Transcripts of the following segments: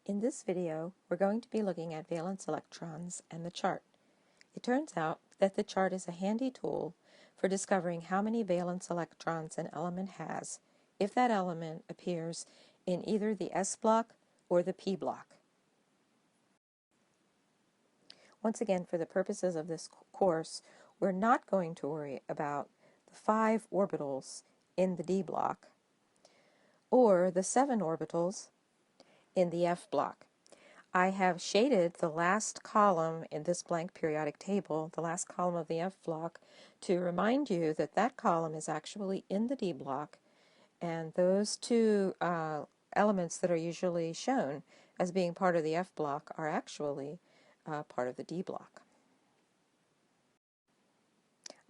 In this video, we're going to be looking at valence electrons and the chart. It turns out that the chart is a handy tool for discovering how many valence electrons an element has if that element appears in either the S block or the P block. Once again, for the purposes of this course, we're not going to worry about the 5 orbitals in the D block or the 7 orbitals in the F block. I have shaded the last column in this blank periodic table, the last column of the F block, to remind you that that column is actually in the D block, and those two elements that are usually shown as being part of the F block are actually part of the D block.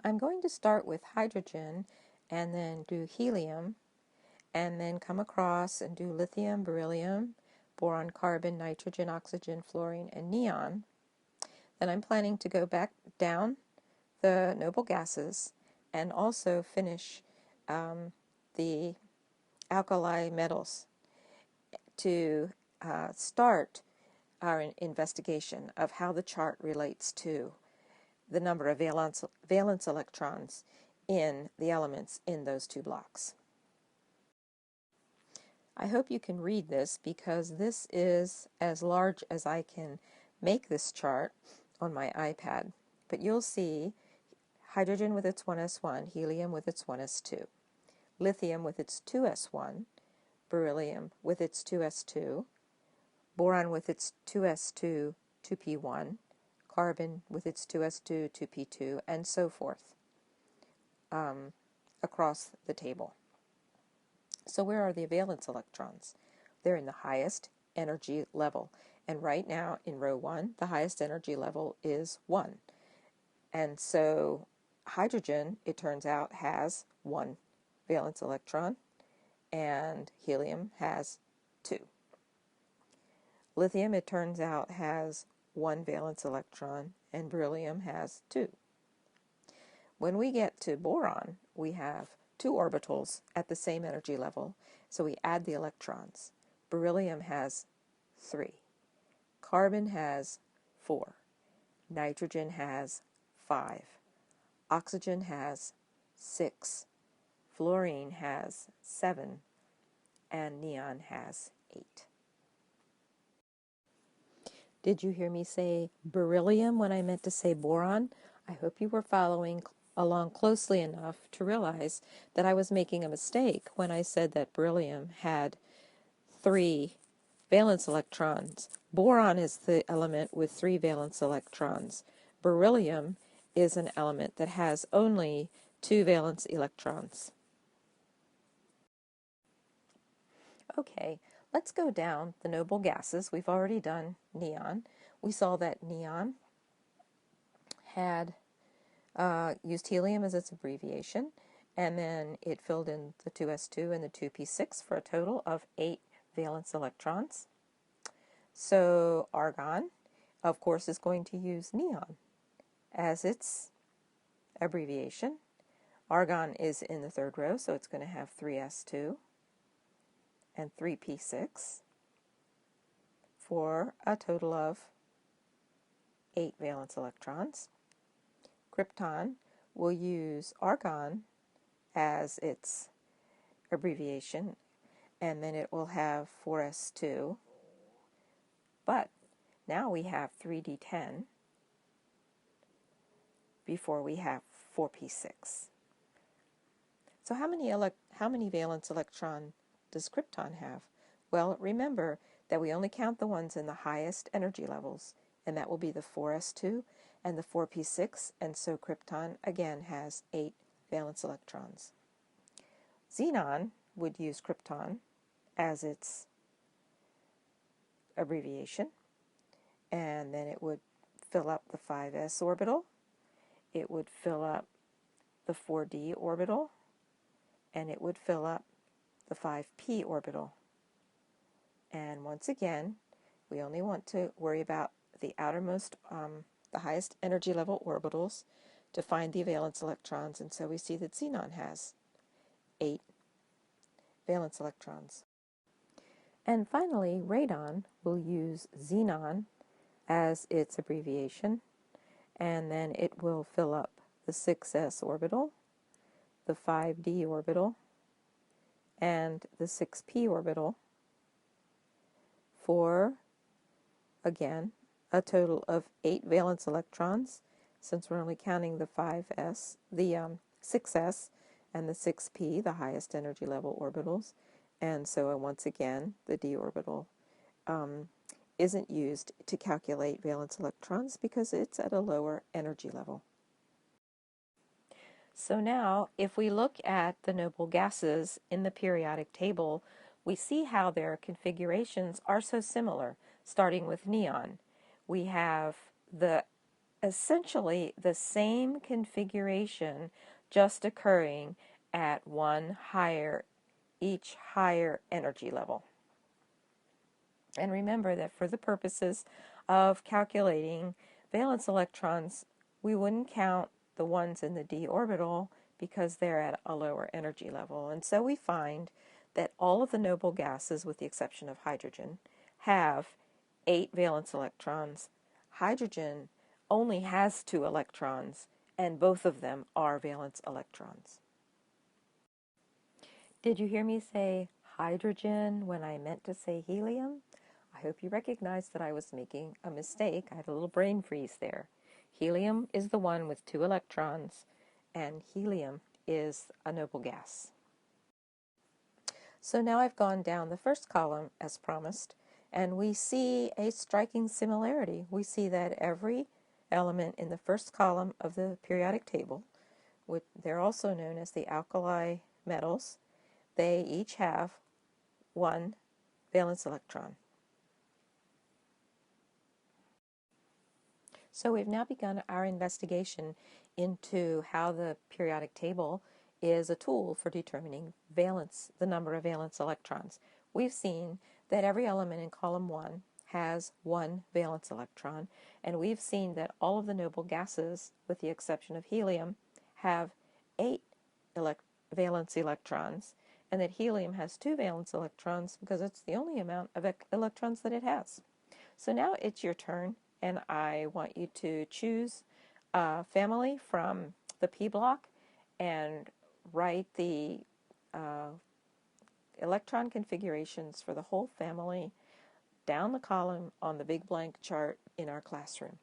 I'm going to start with hydrogen and then do helium, and then come across and do lithium, beryllium, boron, carbon, nitrogen, oxygen, fluorine, and neon. Then I'm planning to go back down the noble gases and also finish the alkali metals to start our investigation of how the chart relates to the number of valence electrons in the elements in those two blocks. I hope you can read this because this is as large as I can make this chart on my iPad. But you'll see hydrogen with its 1s1, helium with its 1s2, lithium with its 2s1, beryllium with its 2s2, boron with its 2s2, 2p1, carbon with its 2s2, 2p2, and so forth across the table. So where are the valence electrons? They're in the highest energy level. And right now in row 1, the highest energy level is 1. And so hydrogen, it turns out, has 1 valence electron, and helium has 2. Lithium, it turns out, has 1 valence electron, and beryllium has 2. When we get to boron, we have 2 orbitals at the same energy level, so we add the electrons. Beryllium has 3. Carbon has 4. Nitrogen has 5. Oxygen has 6. Fluorine has 7. And neon has 8. Did you hear me say beryllium when I meant to say boron? I hope you were following along closely enough to realize that I was making a mistake when I said that beryllium had 3 valence electrons. Boron is the element with 3 valence electrons. Beryllium is an element that has only 2 valence electrons. Okay, let's go down the noble gases. We've already done neon. We saw that neon had used helium as its abbreviation, and then it filled in the 2s2 and the 2p6 for a total of 8 valence electrons. So argon, of course, is going to use neon as its abbreviation. Argon is in the 3rd row, so it's going to have 3s2 and 3p6 for a total of 8 valence electrons. Krypton will use argon as its abbreviation, and then it will have 4s2, but now we have 3d10 before we have 4p6. So how many valence electron does krypton have? Well, remember that we only count the ones in the highest energy levels, and that will be the 4s2 and the 4p6, and so krypton again has 8 valence electrons. Xenon would use krypton as its abbreviation, and then it would fill up the 5s orbital, it would fill up the 4d orbital, and it would fill up the 5p orbital. And once again, we only want to worry about the outermost, the highest energy level orbitals to find the valence electrons, and so we see that xenon has 8 valence electrons. And finally, radon will use xenon as its abbreviation, and then it will fill up the 6s orbital, the 5d orbital, and the 6p orbital for, again, a total of 8 valence electrons, since we're only counting the 6s and the 6p, the highest energy level orbitals. And so once again, the d orbital isn't used to calculate valence electrons because it's at a lower energy level. So now, if we look at the noble gases in the periodic table, we see how their configurations are so similar, starting with neon. We have essentially the same configuration, just occurring at each higher energy level. And remember that for the purposes of calculating valence electrons, we wouldn't count the ones in the d orbital because they're at a lower energy level. And so we find that all of the noble gases, with the exception of hydrogen, have 8 valence electrons. Hydrogen only has 2 electrons, and both of them are valence electrons. Did you hear me say hydrogen when I meant to say helium? I hope you recognize that I was making a mistake. I had a little brain freeze there. Helium is the one with 2 electrons, and helium is a noble gas. So now I've gone down the first column as promised, and we see a striking similarity. We see that every element in the first column of the periodic table, which they're also known as the alkali metals, they each have 1 valence electron. So we've now begun our investigation into how the periodic table is a tool for determining valence, the number of valence electrons. We've seen that every element in column 1 has 1 valence electron, and we've seen that all of the noble gases, with the exception of helium, have 8 valence electrons, and that helium has 2 valence electrons because it's the only amount of electrons that it has. So now it's your turn, and I want you to choose a family from the P block and write the electron configurations for the whole family down the column on the big blank chart in our classroom.